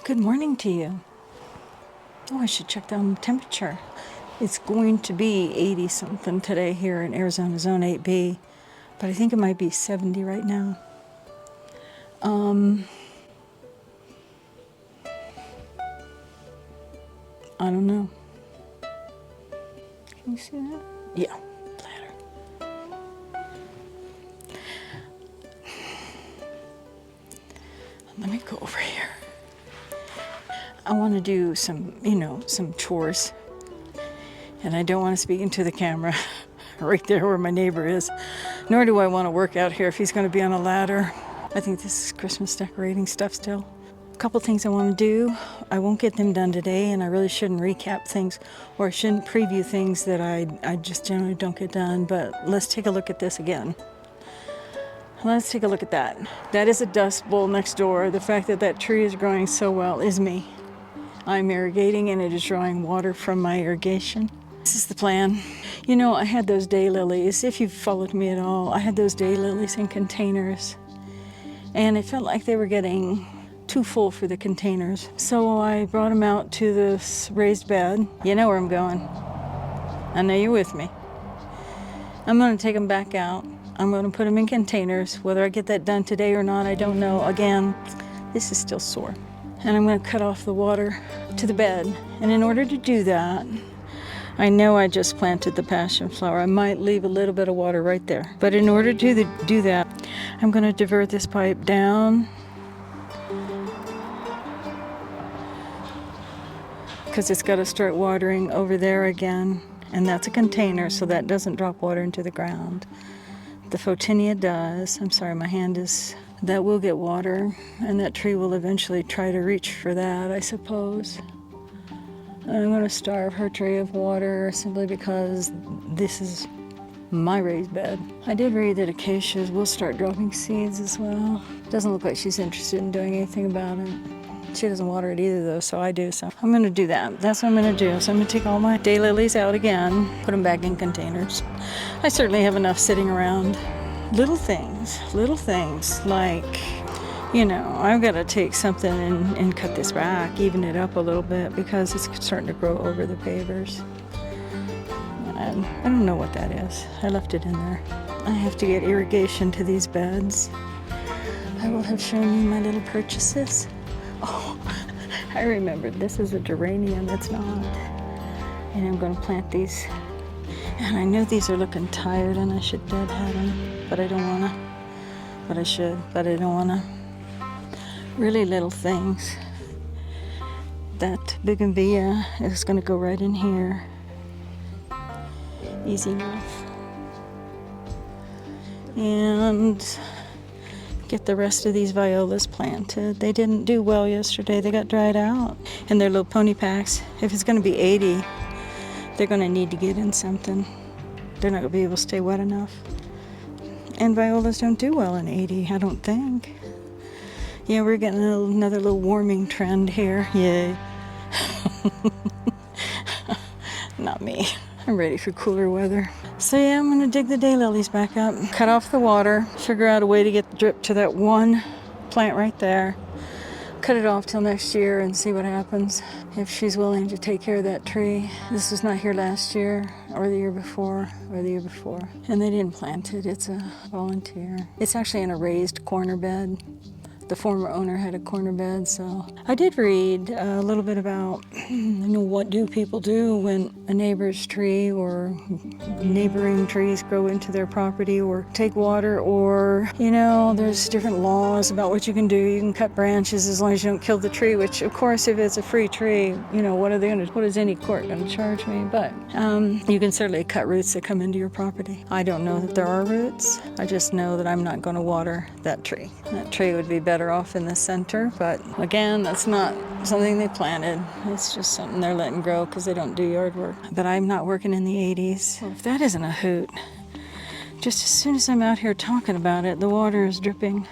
Good morning to you. Oh, I should check down the temperature. It's going to be 80 something today here in Arizona Zone 8B, but I think it might be 70 right now. I don't know. Can you see that? Yeah, better. Let me go over here. I want to do some, some chores. And I don't want to speak into the camera right there where my neighbor is. Nor do I want to work out here if he's going to be on a ladder. I think this is Christmas decorating stuff still. A couple things I want to do. I won't get them done today, and I really shouldn't recap things, or I shouldn't preview things that I just generally don't get done. But let's take a look at this again. Let's take a look at that. That is a dust bowl next door. The fact that that tree is growing so well is me. I'm irrigating, and it is drawing water from my irrigation. This is the plan. You know, I had those daylilies. If you've followed me at all, I had those daylilies in containers. And it felt like they were getting too full for the containers. So I brought them out to this raised bed. You know where I'm going. I know you're with me. I'm going to take them back out. I'm going to put them in containers. Whether I get that done today or not, I don't know. Again, this is still sore. And I'm going to cut off the water to the bed. And in order to do that, I know I just planted the passion flower. I might leave a little bit of water right there. But in order to do that, I'm going to divert this pipe down, because it's got to start watering over there again. And that's a container, so that doesn't drop water into the ground. The photinia does. I'm sorry, my hand is... That will get water, and that tree will eventually try to reach for that, I suppose. I'm going to starve her tree of water simply because this is my raised bed. I did read that acacias will start dropping seeds as well. Doesn't look like she's interested in doing anything about it. She doesn't water it either, though, so I do. So I'm going to do that. That's what I'm going to do. So I'm going to take all my daylilies out again, put them back in containers. I certainly have enough sitting around. Little things like, I've got to take something and cut this back, even it up a little bit, because it's starting to grow over the pavers. And I don't know what that is. I left it in there. I have to get irrigation to these beds. I will have shown you my little purchases. Oh, I remembered this is a geranium. It's not. And I'm going to plant these. And I know these are looking tired and I should deadhead them, but I don't want to. But I should, but I don't want to. Really little things. That Bougainvillea is going to go right in here. Easy enough. And get the rest of these violas planted. They didn't do well yesterday. They got dried out. And they're little pony packs. If it's going to be 80, they're going to need to get in something. They're not going to be able to stay wet enough. And violas don't do well in 80, I don't think. Yeah, we're getting another little warming trend here. Yay. Not me. I'm ready for cooler weather. So yeah, I'm going to dig the daylilies back up, cut off the water, figure out a way to get the drip to that one plant right there. Cut it off till next year and see what happens. If she's willing to take care of that tree. This was not here last year, or the year before, or the year before. And they didn't plant it, it's a volunteer. It's actually in a raised corner bed. The former owner had a corner bed, so. I did read a little bit about, what do people do when a neighbor's tree or neighboring trees grow into their property or take water, or, there's different laws about what you can do. You can cut branches as long as you don't kill the tree, which, of course, if it's a free tree, what is any court going to charge me? But you can certainly cut roots that come into your property. I don't know that there are roots. I just know that I'm not going to water that tree. That tree would be better off in the center, but again, that's not something they planted. It's just something they're letting grow because they don't do yard work. But I'm not working in the 80s. Well, if that isn't a hoot, just as soon as I'm out here talking about it, the water is dripping.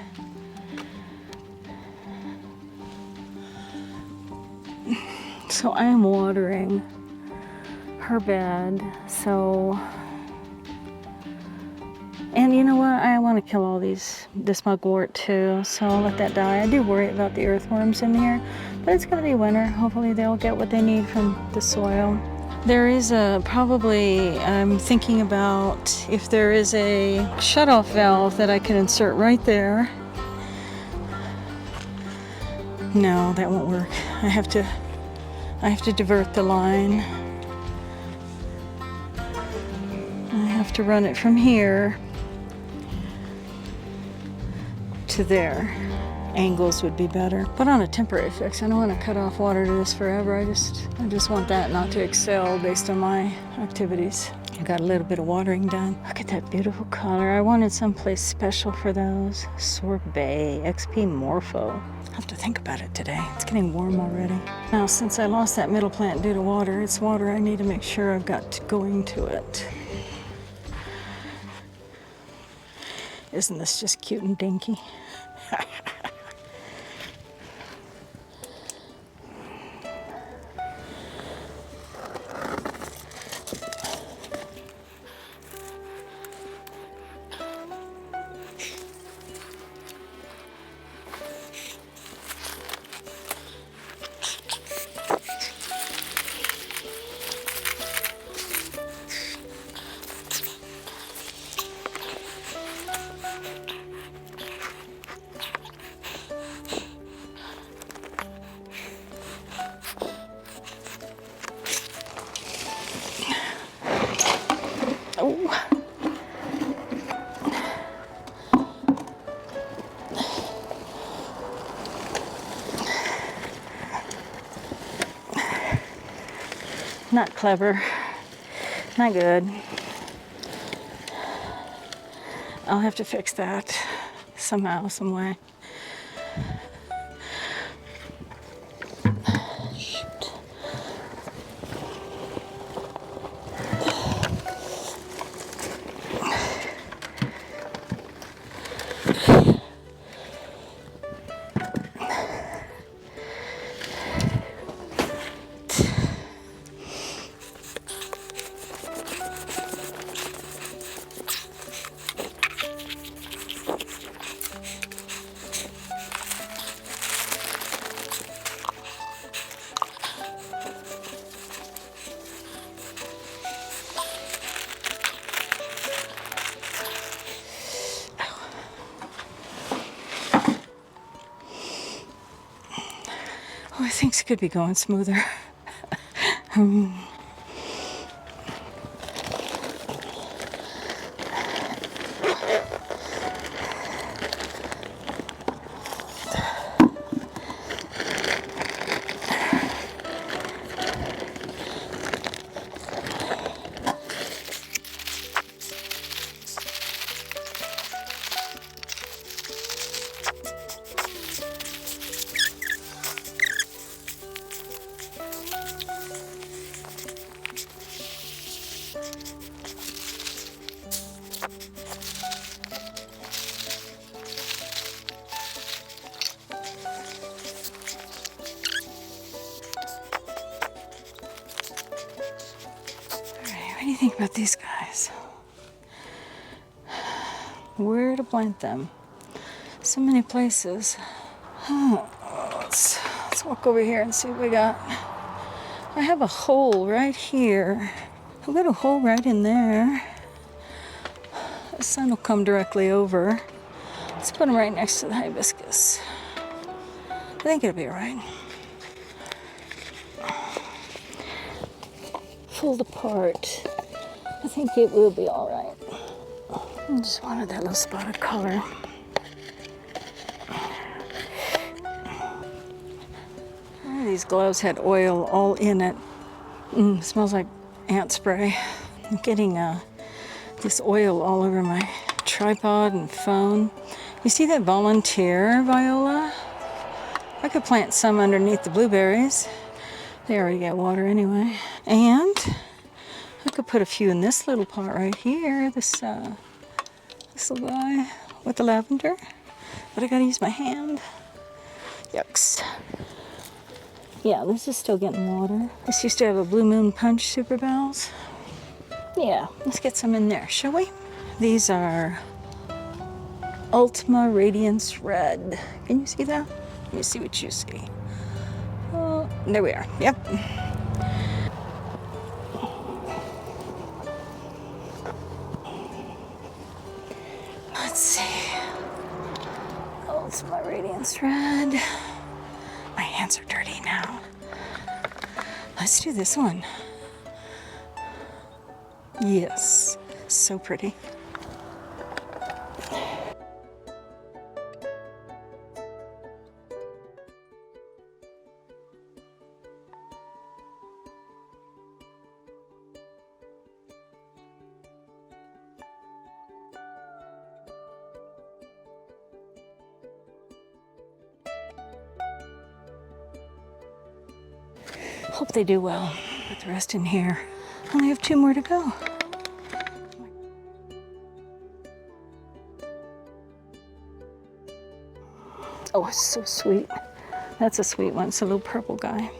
So I am watering her bed, so... And you know what? I want to kill all this mugwort too, so I'll let that die. I do worry about the earthworms in here, But it's gonna be winter. Hopefully they'll get what they need from the soil. There is I'm thinking about if there is a shutoff valve that I can insert right there. No, that won't work. I have to divert the line. I have to run it from here to there. Angles would be better. But on a temporary fix, I don't want to cut off water to this forever. I just want that not to excel based on my activities. I got a little bit of watering done. Look at that beautiful color. I wanted someplace special for those. Sorbet, XP Morpho. I'll have to think about it today. It's getting warm already. Now, since I lost that middle plant due to water, it's water I need to make sure I've got going to it. Isn't this just cute and dinky? Not clever, not good. I'll have to fix that somehow, some way. Shoot. Oh, things could be going smoother. What do you think about these guys? Where to plant them? So many places. Let's walk over here and see what we got. I have a hole right here. I've got a hole right in there. The sun will come directly over. Let's put them right next to the hibiscus. I think it'll be all right. Pulled apart. I think it will be all right. I just wanted that little spot of color. These gloves had oil all in it. Smells like ant spray. I'm getting this oil all over my tripod and phone. You see that volunteer viola? I could plant some underneath the blueberries. They already get water anyway. And I could put a few in this little pot right here. This little guy with the lavender. But I gotta use my hand. Yucks. Yeah, this is still getting water. This used to have a Blue Moon Punch Super Bells. Yeah, let's get some in there, shall we? These are Ultima Radiance Red. Can you see that? Let me see what you see. There we are. Yep. Let's see. Oh, it's my radiance thread. My hands are dirty now. Let's do this one. Yes, so pretty. Hope they do well. Put the rest in here. Only have 2 more to go. Oh, it's so sweet. That's a sweet one. It's a little purple guy.